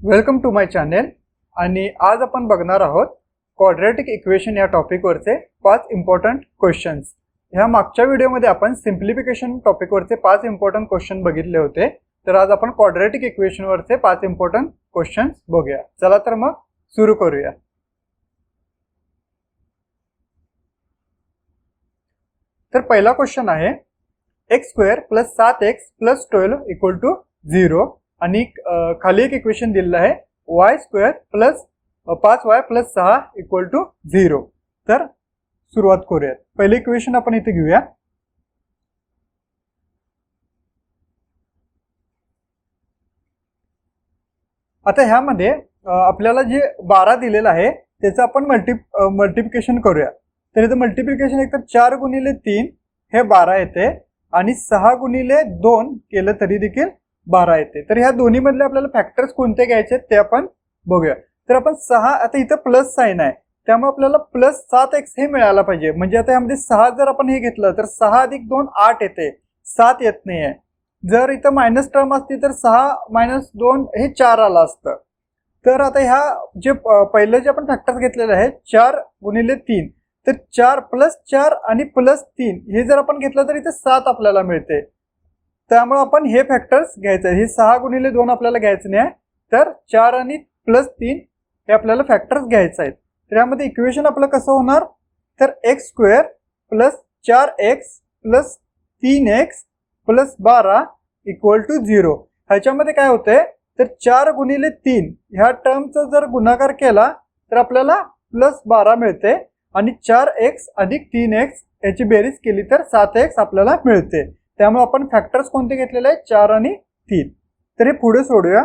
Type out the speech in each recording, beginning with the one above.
Welcome to my channel. आणि आज आपण बघणार आहोत क्वाड्रॅटिक इक्वेशन या टॉपिकवरचे 5 इम्पॉर्टंट क्वेश्चन्स. ह्या मागच्या व्हिडिओमध्ये आपण सिम्प्लिफिकेशन टॉपिकवरचे 5 इम्पॉर्टंट क्वेश्चन बघितले होते. तर आज आपण क्वाड्रॅटिक इक्वेशनवरचे 5 इम्पॉर्टंट क्वेश्चन्स बघूया. चला तर मग सुरू करूया. तर पहिला क्वेश्चन आहे x² + 7x + 12 = 0 आणि खाली एक इक्वेशन दिलेलं आहे y² + 5y + 6 = 0. तर सुरुवात करूया. पहिले इक्वेशन आपण इथे घेऊया. आता ह्यामध्ये आपल्याला जे 12 दिलेलं आहे त्याचं आपण मल्टिप्लिकेशन करूया. तर इथे मल्टिप्लिकेशन एकतर 4 × 3 हे 12 येते आणि 6 × 2 केलं तरी देखील 12 येते. तर ह्या दोन्ही मधले आपल्याला फॅक्टर्स कोणते घ्यायचे ते आपण बघूया. तर आपण 6 आता इथं प्लस साइन आहे त्यामुळे आपल्याला +7x हे मिळायला पाहिजे. म्हणजे आता यामध्ये 6 जर आपण हे घेतलं तर 6 + 2 8 येते, 7 येत नाहीये. जर इथं मायनस टर्म असती तर 6 - 2 हे 4 आलं असतं. तर आता ह्या जे पहिले जे आपण फॅक्टर्स घेतलेले आहेत 4 × 3 तर 4 + 4 आणि +3 हे जर आपण घेतलं तर इथे 7 आपल्याला मिळते. त्यामुळे आपण हे फॅक्टर्स घ्यायचे. हे 6 × 2 आपल्याला घ्यायचं नाही, तर 4 आणि +3 हे आपल्याला फॅक्टर्स घ्यायचे आहेत. तर यामध्ये इक्वेशन आपलं कसं होणार, तर x² + 4x + 3x + 12 = 0. ह्याच्यामध्ये काय होतंय, तर 4 × 3 ह्या टर्मचा जर गुणाकार केला तर आपल्याला +12 मिळते आणि 4x + 3x याची बेरीज केली तर 7x आपल्याला मिळते. त्यामुळे आपण फॅक्टर्स कोणते घेतलेले आहेत, 4 आणि 3. तर हे पुढे सोडूया.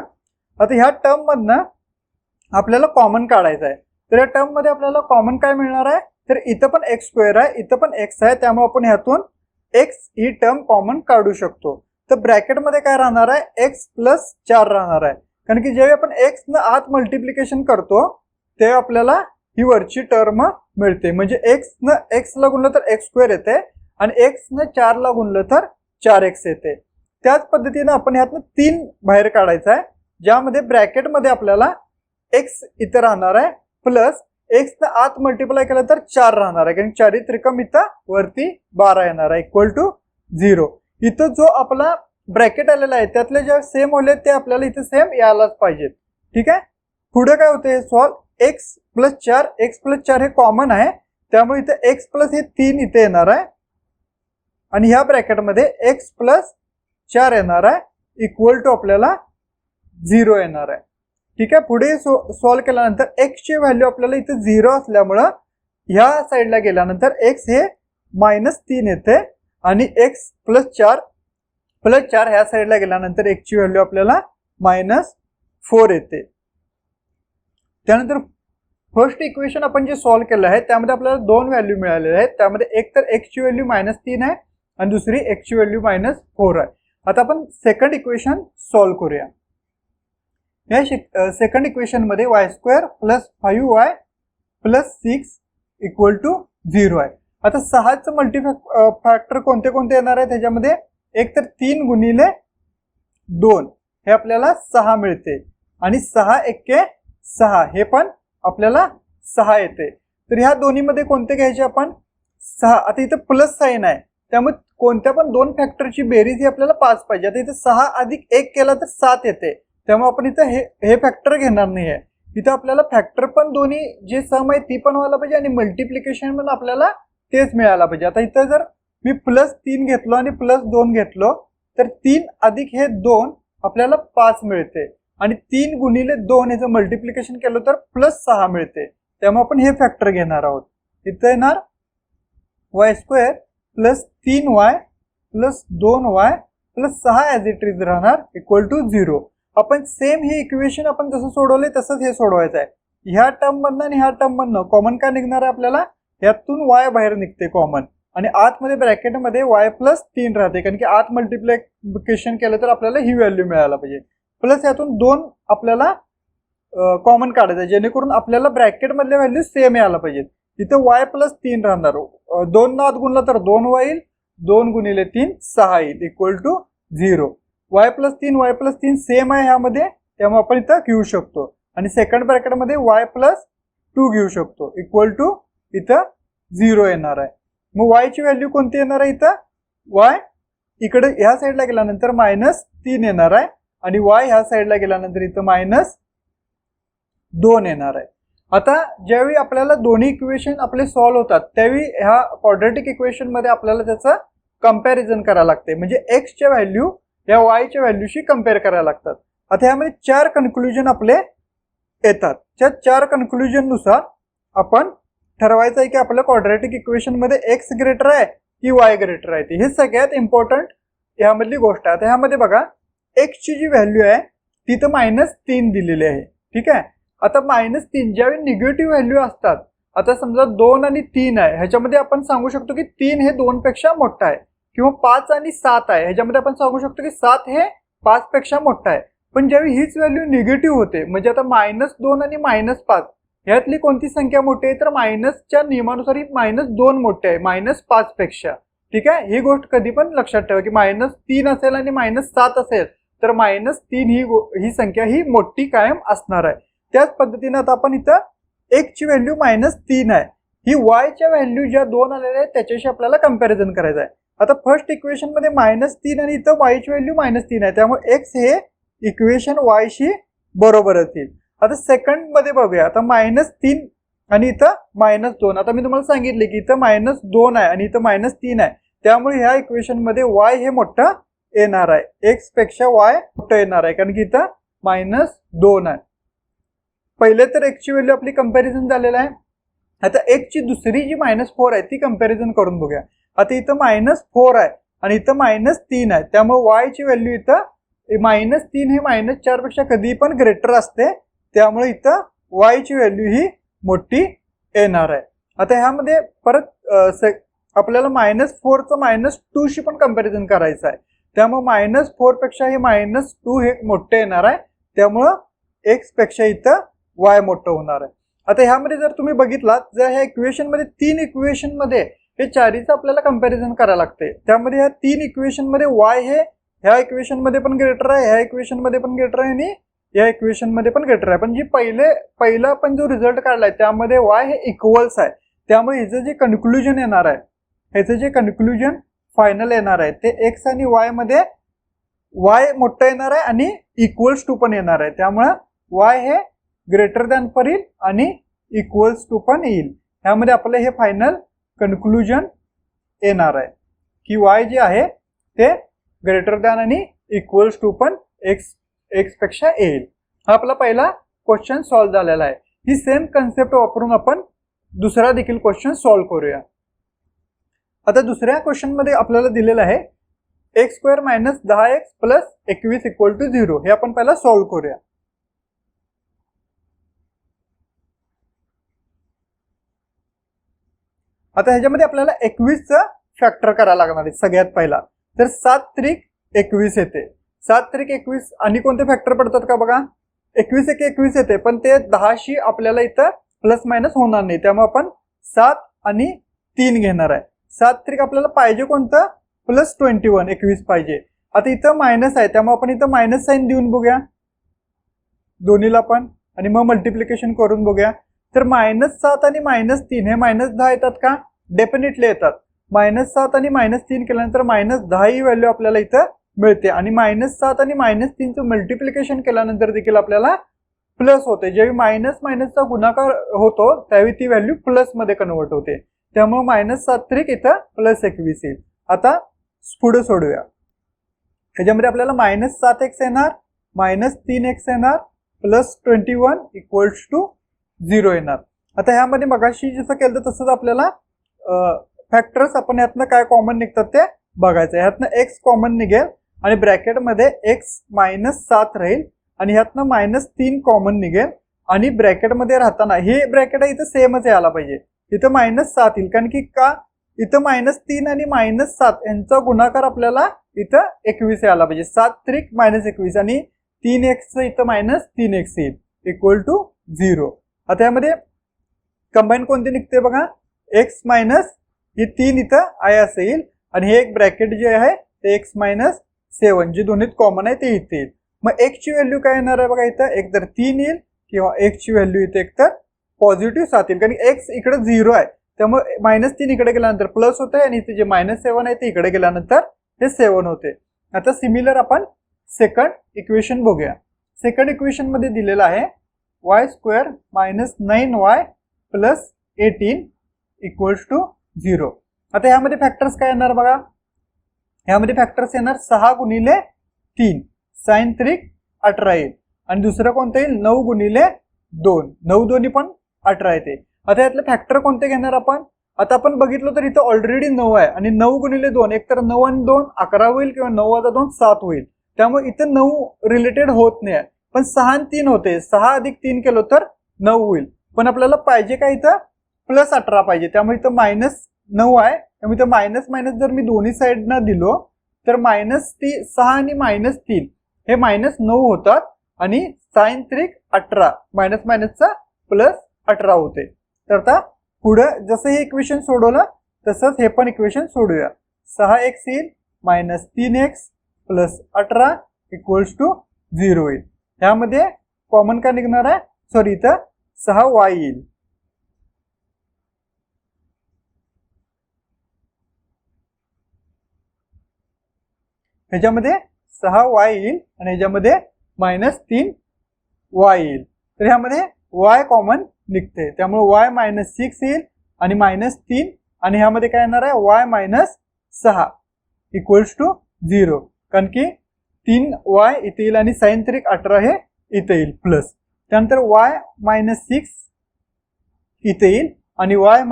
आता ह्या टर्म मधनं आपल्याला कॉमन काढायचं आहे. तर या टर्म मध्ये आपल्याला कॉमन काय मिळणार आहे, तर इथं पण x² आहे, इथं पण x आहे, त्यामुळे आपण ह्यातून x ही टर्म कॉमन काढू शकतो. तर ब्रॅकेट मध्ये काय राहणार आहे, x + 4 राहणार आहे. कारण की जेव्हा आपण x न आत मल्टिप्लिकेशन करतो तेव्हा आपल्याला ही वरची टर्म मिळते. म्हणजे x ला गुणलं तर x² येते आणि x न 4 ला गुणलं तर 4x येते. त्याच पद्धतीने आपण ह्यातनं 3 बाहेर काढायचं आहे, ज्यामध्ये ब्रॅकेट मध्ये आपल्याला x इथं राहणार आहे प्लस x न आत मल्टिप्लाय केलं तर 4 राहणार आहे. कारण 4 त्रिकम इथं वरती 12 येणार आहे = 0. इथं जो आपला ब्रॅकेट आलेला आहे त्यातले जे सेम होले ते आपल्याला इथे सेम यायलाच पाहिजेत. ठीक आहे. पुढे काय होते, हे सॉल्व x + 4 x + 4 हे कॉमन आहे, त्यामुळे इथे x + हे 3 इथे येणार आहे आणि ह्या ब्रॅकेट मध्ये x + 4 येणार आहे = आपल्याला 0 येणार आहे. ठीक आहे. पुढे सॉल्व केल्यानंतर x ची व्हॅल्यू आपल्याला इथे 0 असल्यामुळं ह्या साईडला गेल्यानंतर x हे -3 येते आणि x + 4 ह्या साईडला गेल्यानंतर x ची व्हॅल्यू आपल्याला -4 येते. त्यानंतर फर्स्ट इक्वेशन आपण जे सॉल्व केलं आहे त्यामध्ये आपल्याला 2 व्हॅल्यू मिळालेले आहेत. त्यामध्ये एक तर x ची व्हॅल्यू -3 आहे आणि दुसरी x ची व्हॅल्यू -4 आहे. आता आपण सेकंड इक्वेशन सॉल्व करूया. या सेकंड इक्वेशन मध्ये y² + 5y + 6 = 0 आहे. आता 6चं मल्टीफॅक्टर कोणते कोणते येणार आहे, त्याच्यामध्ये एक तर 3 × 2 हे आपल्याला 6 मिळते आणि 6 × 1 6 हे पण आपल्याला 6 येते. तर ह्या दोन्ही मध्ये कोणते घ्यायचे आपण, 6. आता इथे प्लस साइन आहे त्यामुळे कोणत्या पण 2 फॅक्टरची बेरीज ही आपल्याला 5 पाहिजे. आता इथे 6 + 1 केला तर 7 येते, त्यामुळे आपण इथे हे फॅक्टर घेणार नाही आहे. इथं आपल्याला फॅक्टर पण दोन्ही जे सम आहे ती पण व्हायला पाहिजे आणि मल्टिप्लिकेशन पण आपल्याला तेच मिळायला पाहिजे. आता इथं जर मी +3 घेतलो आणि +2 घेतलो तर 3 + हे 2 आपल्याला 5 मिळते आणि 3 × 2 याचं मल्टिप्लिकेशन केलं तर +6 मिळते. त्यामुळे आपण हे फॅक्टर घेणार आहोत. इथं येणार y² + 3y + 2y + 6 as it is राहणार = 0. आपण सेम हे इक्वेशन आपण जसं सोडवले तसंच हे सोडवायचं आहे. ह्या टर्म मधनं आणि ह्या टर्म मधनं कॉमन काय निघणार आहे, आपल्याला यातून y बाहेर निघते कॉमन आणि आतमध्ये ब्रॅकेटमध्ये y + 3 राहते. कारण की आत मल्टिप्लिकेशन केलं तर आपल्याला ही व्हॅल्यू मिळायला पाहिजे. प्लस यातून 2 आपल्याला कॉमन काढायचं जेणेकरून आपल्याला ब्रॅकेट मधल्या व्हॅल्यू सेम यायला पाहिजे. इथे y + 3 राहणार, 2 न आत गुणला तर 2 येईल, 2 × 3 6 येईल = 0. y + 3 सेम आहे ह्यामध्ये, त्यामुळे आपण इथं घेऊ शकतो. आणि सेकंड ब्रॅकेटमध्ये y प्लस 2 घेऊ शकतो इक्वल टू इथं 0 येणार आहे. मग y ची व्हॅल्यू कोणती येणार आहे? इथं y इकडे ह्या साईडला गेल्यानंतर -3 येणार आहे आणि y ह्या साईडला गेल्यानंतर इथं -2 येणार आहे. आता ज्यावेळी आपल्याला दोन्ही इक्वेशन आपले सॉल्व्ह होतात त्यावेळी ह्या क्वाड्रॅटिक इक्वेशन मध्ये आपल्याला त्याचं कंपॅरिझन करायला लागते. म्हणजे x च्या व्हॅल्यू या y च्या व्हॅल्यूशी कंपेअर करायला लागतात. आता ह्यामध्ये 4 कन्क्लुजन आपले येतात. त्या 4 कन्क्लुजन नुसार आपण ठरवायचं आहे की आपल्या क्वाड्रॅटिक इक्वेशन मध्ये x ग्रेटर आहे की y ग्रेटर आहे. हे सगळ्यात इम्पॉर्टंट ह्यामधली गोष्ट आहे. आता ह्यामध्ये बघा x ची जी व्हॅल्यू आहे तिथं -3 दिलेली आहे. ठीक आहे. आता -3 ज्यावेळी निगेटिव्ह व्हॅल्यू असतात, आता समजा 2 आणि 3 आहे, ह्याच्यामध्ये आपण सांगू शकतो की 3 हे 2 पेक्षा मोठा आहे, किंवा 5 आणि 7 आहे, ह्याच्यामध्ये आपण सांगू शकतो की 7 हे 5 पेक्षा मोठा आहे. पण ज्यावेळी हीच व्हॅल्यू निगेटिव्ह होते, म्हणजे आता -2 आणि -5 ह्यातली कोणती संख्या मोठी आहे, तर मायनसच्या नियमानुसार ही -2 मोठी आहे -5 पेक्षा. ठीक आहे. ही गोष्ट कधी पण लक्षात ठेवा की -3 असेल आणि -7 असेल तर -3 ही संख्या ही मोठी कायम असणार आहे. त्याच पद्धतीने आता आपण इथं x ची व्हॅल्यू -3 आहे, ही y च्या व्हॅल्यू ज्या 2 आलेल्या आहेत त्याच्याशी आपल्याला कंपॅरिझन करायचं आहे. आता फर्स्ट इक्वेशन मध्ये -3 आणि इथं y ची व्हॅल्यू -3 आहे, त्यामुळे x हे इक्वेशन y शी बरोबर येतील. आता सेकंड मध्ये बघूया. आता -3 आणि इथं -2. आता मी तुम्हाला सांगितले की इथं -2 आहे आणि इथं -3 आहे, त्यामुळे ह्या इक्वेशन मध्ये y हे मोठं येणार आहे, x पेक्षा y मोठं येणार आहे, कारण की इथं -2 आहे. पहिले तर x ची व्हॅल्यू आपली कंपॅरिझन झालेला आहे. आता x ची दुसरी जी -4 आहे ती कंपॅरिझन करून बघूया. आता इथं -4 आहे आणि इथं -3 आहे, त्यामुळे y ची व्हॅल्यू इथं -3 हे -4 पेक्षा कधी पण ग्रेटर असते, त्यामुळे इथं y ची व्हॅल्यू ही मोठी येणार आहे. आता ह्यामध्ये परत आपल्याला -4 चं -2 शी पण कंपॅरिझन करायचं आहे, त्यामुळे -4 पेक्षा हे -2 हे मोठे येणार आहे, त्यामुळं x पेक्षा इथं y मोठं होणार आहे. आता ह्यामध्ये जर तुम्ही बघितलात, जर ह्या इक्वेशन मध्ये 3 इक्वेशन मध्ये हे चारीचं आपल्याला कंपॅरिझन करायला लागते, त्यामध्ये ह्या 3 इक्वेशन मध्ये y हे ह्या इक्वेशन मध्ये पण ग्रेटर आहे, ह्या इक्वेशन मध्ये पण ग्रेटर आहे आणि या इक्वेशन मध्ये पण ग्रेटर आहे. पण जी पहिला आपण जो रिझल्ट काढलाय त्यामध्ये y हे इक्वल्स आहे, त्यामुळे ह्याचं जे कन्क्लुजन येणार आहे, ह्याचं जे कन्क्लुजन फायनल येणार आहे ते x आणि y मध्ये y मोठं येणार आहे आणि इक्वल्स टू पण येणार आहे, त्यामुळे y हे ग्रेटर दॅन पण येईल आणि इक्वल्स टू पण येईल. ह्यामध्ये आपलं हे फायनल कन्क्लुजन येणार आहे की y जे आहे ते ग्रेटर दॅन आणि इक्वल्स टू पण x पेक्षा येईल. हा आपला पहिला क्वेश्चन सॉल्व्ह झालेला आहे. ही सेम कन्सेप्ट वापरून आपण दुसरा देखील क्वेश्चन सॉल्व्ह करूया. आता दुसऱ्या क्वेश्चन मध्ये आपल्याला दिलेलं आहे x² - 10x + 21 = 0. हे आपण पहिला सॉल्व्ह करूया. आता ह्याच्यामध्ये आपल्याला 21 चं फॅक्टर करायला लागणार आहे सगळ्यात पहिला. तर 7 त्रिक 21 येते, 7 त्रिक 21 आणि कोणते फॅक्टर पडतात का बघा, 21 × 21 येते, पण ते 10 शी आपल्याला इथं प्लस मायनस होणार नाही, त्यामुळे आपण 7 आणि 3 घेणार आहे. 7 त्रिक आपल्याला पाहिजे कोणतं, +21 21 पाहिजे. आता इथं मायनस आहे, त्यामुळे आपण इथं मायनस साइन देऊन बघूया दोन्हीला पण, आणि मग मल्टिप्लिकेशन करून बघूया. तर -7 आणि -3 हे -10 येतात का, डेफिनेटली येतात. -7 आणि -3 केल्यानंतर -10 ही व्हॅल्यू आपल्याला इथं मिळते, आणि -7 आणि -3 चं मल्टिप्लिकेशन केल्यानंतर देखील आपल्याला प्लस होते. जेव्हा मायनसचा गुणाकार होतो त्यावेळी ती व्हॅल्यू प्लस मध्ये कन्वर्ट होते, त्यामुळे -7 त्रिक इथं +21 येईल. आता पुढे सोडूया. ह्याच्यामध्ये आपल्याला -7x येणार, -3x येणार, +21 = 0 येणार. आता ह्यामध्ये मगाशी जसं केलं तसंच आपल्याला फॅक्टर्स आपण यातनं काय कॉमन निघतात ते बघायचं. ह्यातनं x कॉमन निघेल आणि ब्रॅकेटमध्ये x -7 राहील, आणि ह्यातनं -3 कॉमन निघेल, आणि ब्रॅकेटमध्ये राहताना हे ब्रॅकेट इथं सेमच यायला पाहिजे, इथं -7 येईल, कारण की का इथं -3 आणि -7 यांचा गुणाकार आपल्याला इथं 21 यायला पाहिजे. 7 त्रिक -21 आणि 3x इथं -3x येईल = 0. आता यामध्ये कंबाईन कोणते निघते बघा, x मायनस ही 3 इथं आहे असेल, आणि हे एक ब्रॅकेट जे आहे ते x - 7 जे दोन्हीत कॉमन आहे ते इथे येईल. मग x ची व्हॅल्यू काय येणार आहे बघा, इथं एक तर 3 येईल किंवा x ची व्हॅल्यू इथे एक तर पॉझिटिव्ह 7 येईल, कारण x इकडे 0 आहे त्यामुळे -3 इकडे गेल्यानंतर प्लस होते आणि इथे जे -7 आहे ते इकडे गेल्यानंतर हे 7 होते. आता सिमिलर आपण सेकंड इक्वेशन बघूया. सेकंड इक्वेशन मध्ये दिलेलं आहे y² - 9y + 18 = 0. आता ह्यामध्ये फॅक्टर्स काय येणार बघा, ह्यामध्ये फॅक्टर्स येणार 6 × 3 sin 3 18 येईल आणि दुसरं कोणतं येईल 9 × 2, 9 दोन्ही पण 18 येते. आता यातले फॅक्टर कोणते घेणार आपण, आता आपण बघितलं तर इथं ऑलरेडी 9 आहे आणि 9 × 2 एक तर 9 आणि 2 11 होईल किंवा 9 + 2 7 होईल, त्यामुळे इथं 9 रिलेटेड होत नाही. पण 6 आणि 3 होते, 6 + 3 केलं तर 9 होईल, पण आपल्याला पाहिजे काय इथं +18 पाहिजे, त्यामुळे इथं -9 आहे, त्यामुळे इथं मायनस जर मी दोन्ही साईडना दिलो तर -6 आणि -3 हे -9 होतात आणि sin 3 18 मायनसचा +18 होते. तर आता पुढे जसं हे इक्वेशन सोडवलं तसंच हे पण इक्वेशन सोडूया. 6x येईल -3x + 18 = 0 येईल. ह्यामध्ये कॉमन काय निघणार आहे, सॉरी इथं 6y येईल. ह्याच्यामध्ये 6y येईल आणि ह्याच्यामध्ये -3y येईल. तर ह्यामध्ये y कॉमन निघते, त्यामुळे y -6 येईल आणि -3 आणि ह्यामध्ये काय येणार आहे y - 6 = 0, कारण की 3y इथे येईल आणि sin 3 18 हे इथे येईल प्लस, त्यानंतर y - 6 इथे येईल आणि y -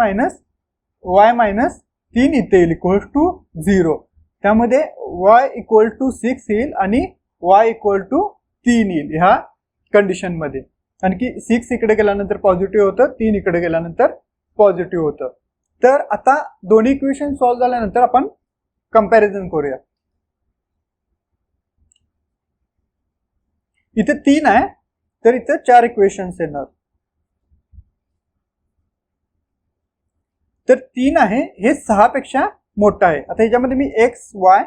3 इथे येईल =0. त्यामध्ये y = 6 येईल आणि y = 3 येईल ह्या कंडिशन मध्ये, आणखी 6 इकडे गेल्यानंतर पॉझिटिव्ह होतं, 3 इकडे गेल्यानंतर पॉझिटिव्ह होतं. तर आता दोन्ही इक्वेशन सॉल्व्ह झाल्यानंतर आपण कंपॅरिझन करूया. इथे 3 आहे तर इथे 4 इक्वेशन्स येणार. तर 3 आहे हे 6 पेक्षा मोठा आहे. आता ह्याच्यामध्ये मी x y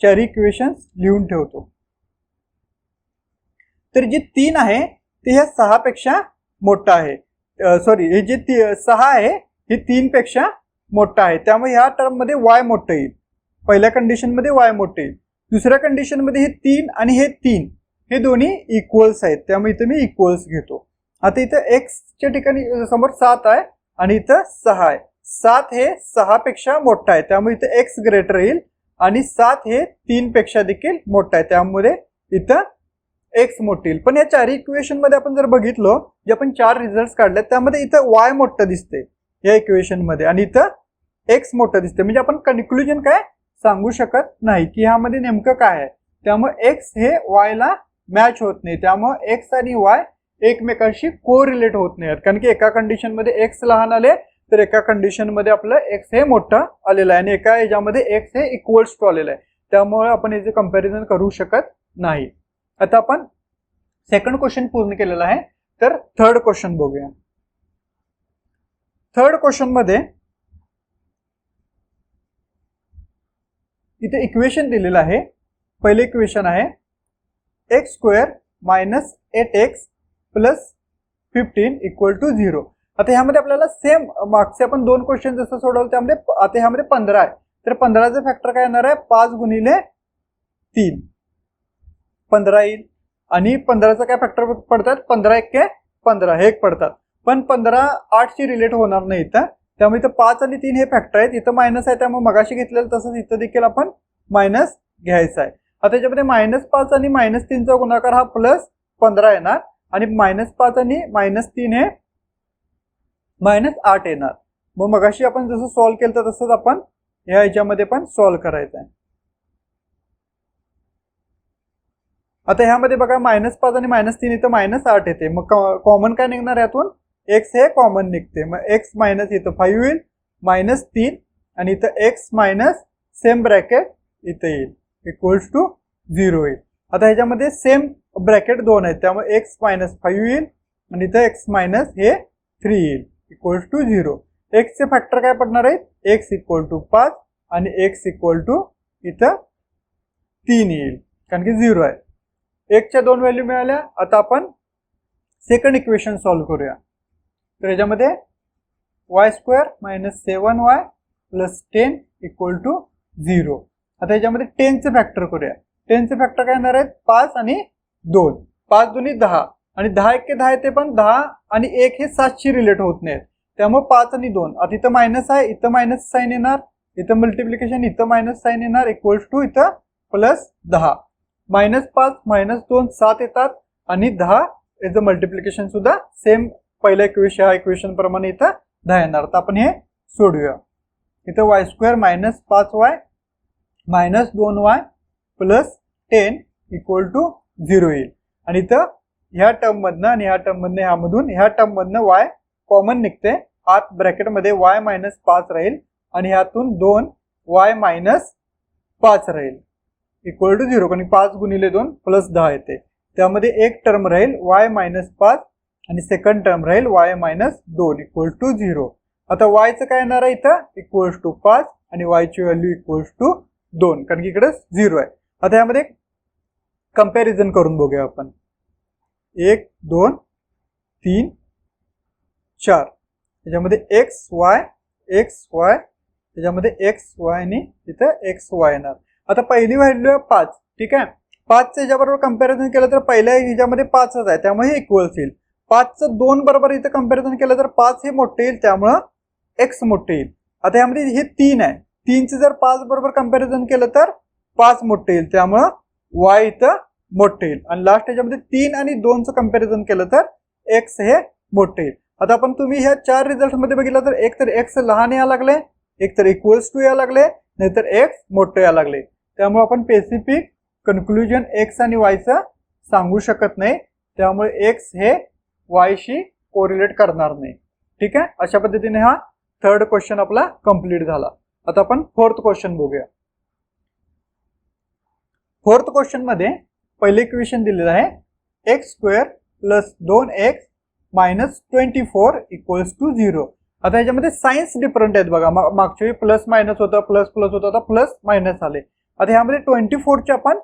4 इक्वेशन्स लिहून ठेवतो. तर जे 3 आहे ते ह्या 6 पेक्षा मोठा आहे, सॉरी हे जे 6 आहे हे 3 पेक्षा मोठा आहे, त्यामुळे ह्या टर्म मध्ये y मोठं येईल. पहिल्या कंडिशन मध्ये y मोठं येईल, दुसऱ्या कंडिशन मध्ये हे 3 आणि हे 3 हे दोन्ही इक्वल्स आहेत, त्यामुळे इथे मी इक्वल्स घेतो. आता इथं x च्या ठिकाणी समोर 7 आहे आणि इथं 6 आहे. 7 हे 6 पेक्षा मोठा आहे, त्यामुळे इथं x ग्रेटर येईल आणि 7 हे 3 पेक्षा देखील मोठा आहे, त्यामुळे इथं x मोठं येईल. पण या 4 इक्वेशन मध्ये आपण जर बघितलो, जे आपण 4 रिझल्ट काढले त्यामध्ये इथं y मोठं दिसते या इक्वेशन मध्ये आणि इथं x मोठं दिसते, म्हणजे आपण कन्क्लुजन काय सांगू शकत नाही की ह्यामध्ये नेमकं काय आहे. त्यामुळे x हे y ला मॅच होत नाही, त्यामुळे x आणि y एकमेकांशी कोरिलेट होत नाहीत, कारण की एका कंडिशन मध्ये x लहान आले तर एका कंडिशन मध्ये आपलं x हे मोठं आलेलं आहे आणि एका ह्याच्यामध्ये x हे इक्वल्स टू आलेलं आहे, त्यामुळे आपण याचे कंपॅरिझन करू शकत नाही. आता आपण सेकंड क्वेश्चन पूर्ण केलेला आहे, तर थर्ड क्वेश्चन बघूया. थर्ड क्वेश्चन मध्ये इथे इक्वेशन दिलेलं आहे. पहिले इक्वेशन आहे x² - 8x + 15 = 0. आता ह्यामध्ये आपल्याला सेम मागचे आपण 2 क्वेश्चन जसं सोडवलं त्यामध्ये आता ह्यामध्ये 15 आहे, तर 15चा फॅक्टर काय येणार आहे 5 × 3 15 येईल आणि 15चा काय फॅक्टर पडतात 15 × 1 15 हे एक पडतात, पण 15 8 शी रिलेट होणार नाही इथं, त्यामुळे इथं 5 आणि 3 हे फॅक्टर आहेत, इथं मायनस आहे त्यामुळे मगाशी घेतलेलं तसंच इथं देखील आपण मायनस घ्यायचा आहे. आता त्याच्यामध्ये -5 आणि -3चा गुणाकार हा +15 येणार आणि -5 आणि -3 हे -8 येणार. मग मगाशी आपण जसं सॉल्व्ह केलं तर तसंच आपण या ह्याच्यामध्ये पण सॉल्व्ह करायचं आहे. आता ह्यामध्ये बघा -5 आणि -3 इथं -8 येते, मग कॉमन काय निघणार यातून x हे कॉमन निघते, मग x मायनस इथं 5 येईल -3 आणि इथं x मायनस सेम ब्रॅकेट इथं येईल =0 येईल. आता ह्याच्यामध्ये सेम ब्रॅकेट 2 आहेत, त्यामुळे x - 5 येईल आणि इथं x मायनस हे 3 येईल =0. x चे फॅक्टर काय पडणार आहेत x = 5 आणि x इथं 3 येईल. कारण की 0 आहे. 1च्या 2 व्हॅल्यू मिळाल्या. आता आपण सेकंड इक्वेशन सॉल्व्ह करूया. तर याच्यामध्ये y² - 7y + 10 = 0. आता याच्यामध्ये 10चे फॅक्टर करूया. 10चे फॅक्टर काय येणार आहेत 5 आणि 2. 5 दुनी 10 आणि 10 एके 10 येते, पण 10 आणि 1 हे 7शी रिलेट होत नाहीत. त्यामुळे 5 आणि 2. आता इथं मायनस आहे, इथं मायनस साईन येणार, इथं मल्टिप्लिकेशन, इथं मायनस साईन येणार, = इथं +10. -5 - 2 7 येतात आणि 10 याचं मल्टिप्लिकेशन सुद्धा सेम पहिल्या इक्वेशन प्रमाणे इथं 10 येणार. तर आपण हे सोडूया. इथं y² - 5y - 2y + 10 = 0 येईल. आणि इथं ह्या टर्म मधनं आणि ह्या टर्म मधनं ह्यामधून ह्या टर्म मधनं y कॉमन निघते. आत ब्रॅकेटमध्ये y - 5 राहील आणि ह्यातून 2y - 5 राहील = 0. कारण 5 × 2 + 10 येते. त्यामध्ये एक टर्म राहील y - 5 आणि सेकंड टर्म राहील y - 2 = 0. आता y चं काय येणार आहे इथं =5 आणि y ची व्हॅल्यू =2, कारण की इकडे 0 आहे. आता यामध्ये कंपॅरिझन करून बघूया आपण. 1 2 3 4 याच्यामध्ये x y त्याच्यामध्ये x y आणि इथं x y येणार. आता पहिली व्हॅल्यू आहे 5. ठीक आहे. 5चं याच्याबरोबर कंपॅरिझन केलं तर पहिल्या ह्याच्यामध्ये 5च आहे, त्यामुळे हे इक्वल्स येईल. 5चं 2 बरोबर इथं कंपॅरिझन केलं तर 5 हे मोठे येईल, त्यामुळं x मोठे येईल. आता यामध्ये हे 3 आहे. 3चं जर 5 बरोबर कंपॅरिझन केलं तर 5 मोठे येईल, त्यामुळं y इथं मोठे येईल. आणि लास्ट याच्यामध्ये 3 आणि 2चं कंपॅरिझन केलं तर x हे मोठे येईल. आता आपण तुम्ही ह्या 4 रिझल्ट मध्ये बघितलं तर एक तर x लहान यायला लागले, एक तर = यायला लागले, नाहीतर x मोठे यायला लागले. त्यामुळे आपण स्पेसिफिक कन्क्लुजन x आणि y चं सांगू शकत नाही. त्यामुळे x हे y शी कोरिलेट करणार नाही. ठीक आहे. अशा पद्धतीने हा थर्ड क्वेश्चन आपला कंप्लीट झाला. आता आपण फोर्थ क्वेश्चन बघूया. फोर्थ क्वेश्चन मध्ये पहिले इक्वेशन दिलेलं आहे x² + 2x - 24 = 0. आता याच्यामध्ये साइन्स डिफरंट आहेत बघा. मागच्या वेळी प्लस मायनस होतं, प्लस प्लस होतं, आता प्लस मायनस आले. आता ह्यामध्ये 24चे आपण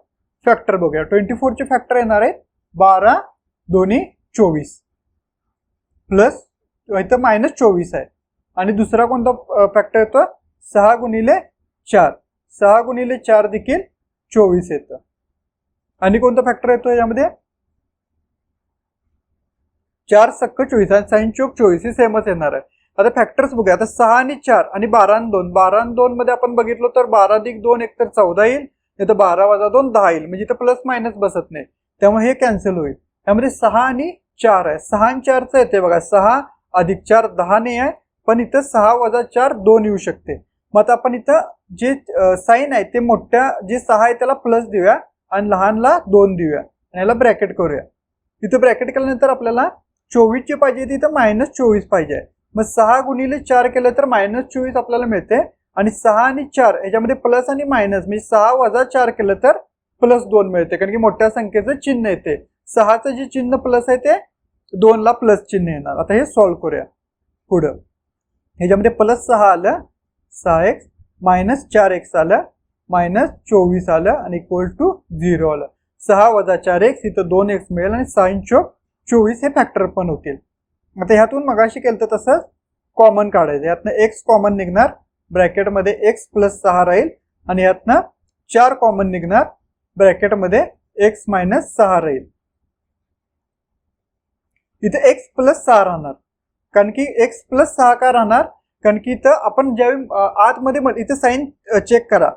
फॅक्टर बघूया. 24चे फॅक्टर येणार आहेत 12 2 24 प्लस इथं -24 आहे. आणि दुसरा कोणता फॅक्टर येतो 6 × 4. 6 × 4 देखील 24 येतं. आणि कोणता फॅक्टर येतो यामध्ये 4 × 24 आणि sin = 24 हे सेमच येणार आहे. आता फॅक्टर्स बघूया. आता 6 आणि 4 आणि 12 आणि 2. 12 आणि 2 मध्ये आपण बघितलो तर 12 + 2 एकतर 14 येईल, नाही तर 12 - 2 10 येईल. म्हणजे इथं प्लस मायनस बसत नाही, त्यामुळे हे कॅन्सल होईल. त्यामध्ये 6 आणि 4 आहे. 6 आणि 4चं येते बघा. 6 + 4 10 नाही आहे, पण इथं 6 - 4 2 येऊ शकते. मग आता आपण इथं जे साइन आहे ते मोठ्या जे 6 आहे त्याला प्लस देऊया आणि लहानला 2 देऊया आणि याला ब्रॅकेट करूया. इथं ब्रॅकेट केल्यानंतर आपल्याला 24 ची पाहिजे, तिथं -24 पाहिजे. मग 6 × 4 केलं तर -24 आपल्याला मिळते. आणि 6 आणि 4 याच्यामध्ये प्लस आणि मायनस म्हणजे 6 - 4 केलं तर +2 मिळते, कारण की मोठ्या संख्येचं चिन्ह येते. 6चं जे चिन्ह प्लस आहे ते 2 ला प्लस चिन्ह येणार. आता हे सॉल्व्ह करूया. पुढं ह्याच्यामध्ये +6 आलं, 6x -4x आलं, -24 आलं आणि =0 आलं. 6 - 4x इथं 2x मिळेल आणि sin = 24 हे फॅक्टर पण होतील. आता ह्यातून मगाशी केलं तसंच कॉमन काढायचं. यातनं x कॉमन निघणार, ब्रॅकेटमध्ये x + 6 राहील आणि यातनं 4 कॉमन निघणार, ब्रॅकेटमध्ये x - 6 राहील. इथे x + 6 राहणार, कारण की x + 6 का राहणार, कारण की इथं आपण ज्यावेळी आतमध्ये इथं साइन चेक करा.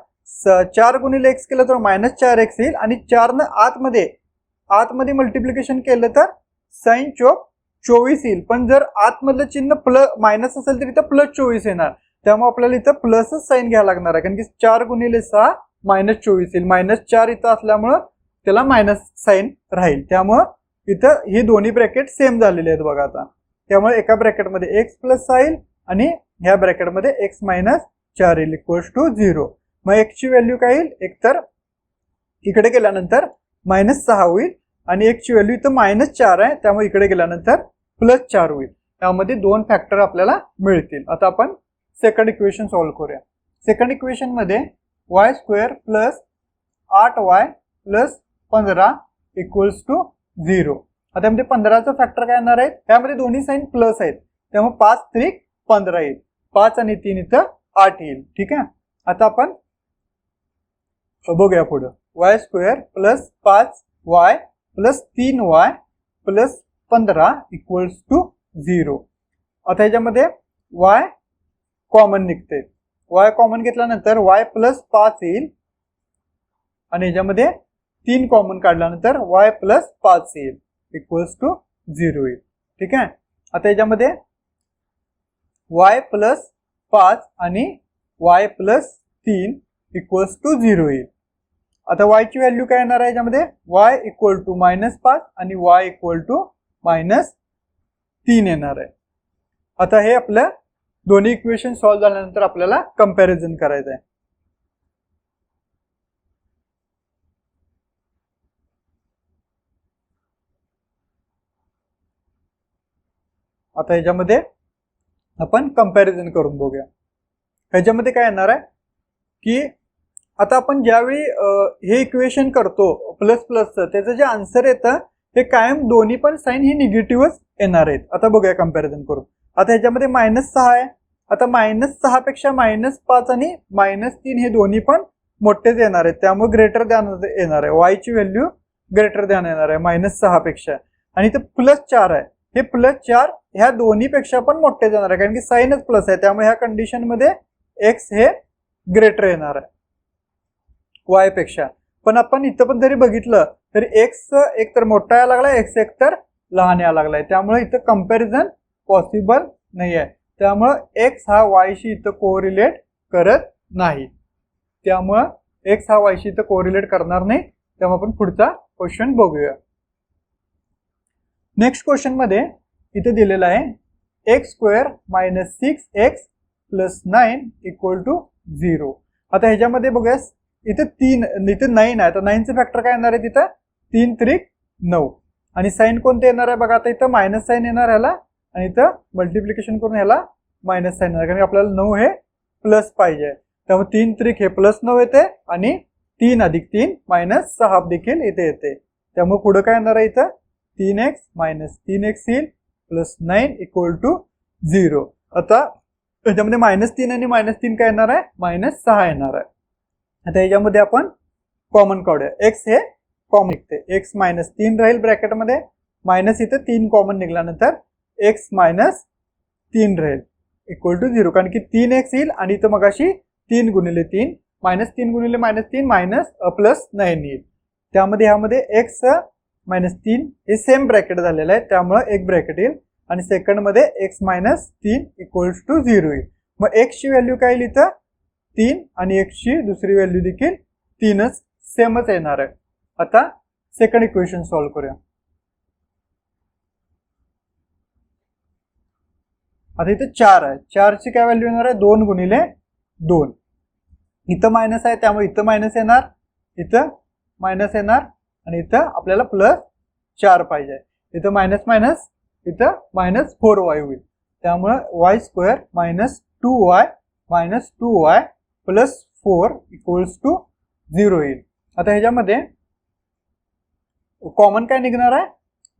4 × x केलं तर -4x येईल आणि 4 न आतमध्ये मल्टिप्लिकेशन केलं तर sin = 24 येईल. पण जर आतमधलं चिन्ह मायनस असेल तर इथं +24 येणार. त्यामुळे आपल्याला इथं प्लसच साइन घ्यायला लागणार आहे, कारण की 4 × 6 -24 येईल. -4 इथं असल्यामुळं त्याला मायनस साइन राहील. त्यामुळं इथं ही दोन्ही ब्रॅकेट सेम झालेले आहेत बघा. आता त्यामुळे एका ब्रॅकेटमध्ये x + 6 येईल आणि ह्या ब्रॅकेटमध्ये x - 4 येईल =0. मग x ची व्हॅल्यू काय येईल, एकतर इकडे गेल्यानंतर -6 होईल आणि x ची व्हॅल्यू इथं -4 आहे, त्यामुळे इकडे गेल्यानंतर +4 होईल. त्यामध्ये 2 फॅक्टर आपल्याला मिळतील. आता आपण सेकंड इक्वेशन सॉल्व्ह करूया. सेकंड इक्वेशन मध्ये y² + 8y plus 15 equals to 0. आता यामध्ये 15चा फॅक्टर काय येणार आहे, त्यामध्ये दोन्ही साईन प्लस आहेत त्यामुळे 5 त्रिक 15 येईल. 5 आणि 3 इथं 8 येईल. ठीक आहे. आता आपण बघूया पुढे. Y square plus 5y plus 3y plus 15 equals to 0. आता ह्याच्यामध्ये y कॉमन निघते. y कॉमन घेतल्यानंतर y प्लस 5 येईल आणि ह्याच्यामध्ये 3 कॉमन काढल्यानंतर y प्लस 5 येईल इक्वल्स टू 0 येईल. ठीक आहे. आता ह्याच्यामध्ये y प्लस 5 आणि y प्लस 3 इक्वल्स टू 0 येईल. आता y ची व्हॅल्यू काय येणार आहे याच्यामध्ये, y इक्वल टू -5 आणि y इक्वल टू -3 येणार आहे. आता हे आपलं दोन्ही इक्वेशन सॉल्व्ह झाल्यानंतर आपल्याला कंपॅरिझन करायचं आहे. आता ह्याच्यामध्ये आपण कंपॅरिझन करून बघूया. ह्याच्यामध्ये काय येणार आहे की आता आपण ज्यावेळी हे इक्वेशन करतो प्लस प्लसचं, त्याचं जे आन्सर येतं ते कायम दोन्ही पण साईन ही निगेटिव्हच येणार आहेत. आता बघूया कंपॅरिझन करून. आता ह्याच्यामध्ये -6 आहे. आता -6 पेक्षा -5 आणि -3 हे दोन्ही पण मोठेच येणार आहेत त्यामुळे ग्रेटर दॅन येणार आहे. वाय ची व्हॅल्यू ग्रेटर दॅन येणार आहे -6 पेक्षा. आणि इथं +4 आहे. हे +4 ह्या दोन्ही पेक्षा पण मोठेच येणार आहे कारण की साईनच प्लस आहे त्यामुळे ह्या कंडिशन मध्ये x हे ग्रेटर येणार आहे y पेक्षा. पण आपण इथं पण जरी बघितलं तरी x एक तर मोठा यायला लागलाय, x एक तर लहान यायला लागलाय त्यामुळे इथं कंपॅरिझन पॉसिबल नाही आहे. त्यामुळे x हा y शी इथं कोरिलेट करत नाही. त्यामुळे x हा y शी इथं कोरिलेट करणार नाही. त्यामुळे आपण पुढचा क्वेश्चन बघूया. नेक्स्ट क्वेश्चन मध्ये इथे दिलेला आहे x² - 6x + 9 = 0. आता ह्याच्यामध्ये बघूया इथे 9 आहे. तर 9चे फॅक्टर काय येणार आहे तिथं 3 त्रिक 9 आणि साइन कोणते येणार आहे बघा. आता इथं मायनस साइन येणार ह्याला आणि इथं मल्टिप्लिकेशन करून ह्याला मायनस साइन येणार कारण आपल्याला 9 हे प्लस पाहिजे. त्यामुळे 3 त्रिक हे +9 येते आणि 3 + 3 -6 देखील इथे येते. त्यामुळे पुढे काय येणार आहे इथं 3x - 3x येईल +9 = 0. आता याच्यामध्ये -3 आणि -3 काय येणार आहे -6 येणार आहे. आता याच्यामध्ये आपण कॉमन काढूया. x हे कॉमन निघते. x - 3 राहील ब्रॅकेटमध्ये मायनस इथं 3 कॉमन निघाल्यानंतर x - 3 राहील = 0 कारण की 3x येईल आणि इथं मगाशी 3 × 3 -3 × -3 +9 येईल. त्यामध्ये ह्यामध्ये x - 3 हे सेम ब्रॅकेट झालेलं आहे त्यामुळे एक ब्रॅकेट येईल आणि सेकंड मध्ये x - 3 = 0 येईल. मग x ची व्हॅल्यू काय येईल इथं 3 आणि x ची दुसरी व्हॅल्यू देखील 3च सेमच येणार आहे. आता सेकंड इक्वेशन सॉल्व्ह करूया. आता इथे 4 आहे. 4 ची काय व्हॅल्यू येणार आहे 2 × 2. इथं मायनस आहे त्यामुळे इथं मायनस येणार, इथं मायनस येणार आणि इथं आपल्याला +4 पाहिजे. इथं मायनस इथं -4y होईल. त्यामुळे y² - 2y - 2y + 4 = 0 येईल. आता ह्याच्यामध्ये कॉमन काय निघणार आहे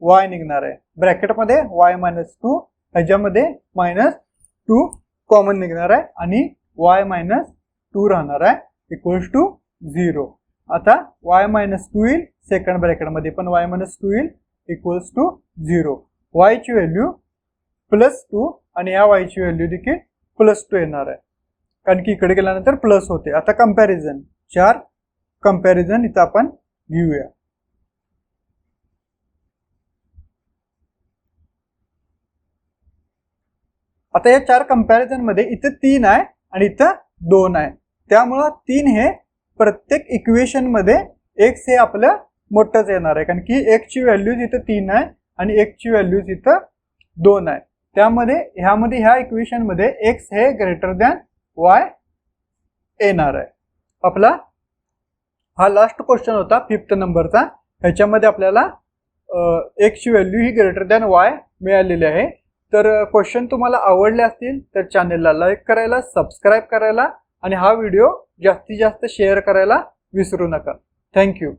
y निघणार आहे. ब्रॅकेटमध्ये y - 2 ह्याच्यामध्ये -2 कॉमन निघणार आहे आणि y - 2 राहणार आहे = 0. आता y - 2 येईल सेकंड ब्रॅकेटमध्ये पण y - 2 येईल = 0. y ची व्हॅल्यू +2 आणि या y ची व्हॅल्यू देखील +2 येणार आहे कारण की इकडे गेल्यानंतर प्लस होते. आता कंपॅरिझन 4 कंपॅरिझन इथं आपण घेऊया. आता या 4 कंपॅरिझन मध्ये इथं 3 आहे आणि इथं 2 आहे त्यामुळे 3 हे प्रत्येक इक्वेशन मध्ये x हे आपलं मोठंच येणार आहे कारण की x ची व्हॅल्यूज इथं 3 आहे आणि x ची व्हॅल्यूज इथं 2 आहे. त्यामध्ये ह्या इक्वेशन मध्ये x हे ग्रेटर दॅन y येणार आहे. आपला हा लास्ट क्वेश्चन होता 5th नंबरचा. ह्याच्यामध्ये आपल्याला x ची व्हॅल्यू ही ग्रेटर दॅन y मिळालेली आहे. तर क्वेश्चन तुम्हाला आवडले असतील तर चॅनलला लाईक करायला, सबस्क्राईब करायला आणि हा व्हिडिओ जास्तीत जास्त शेअर करायला विसरू नका. थँक्यू.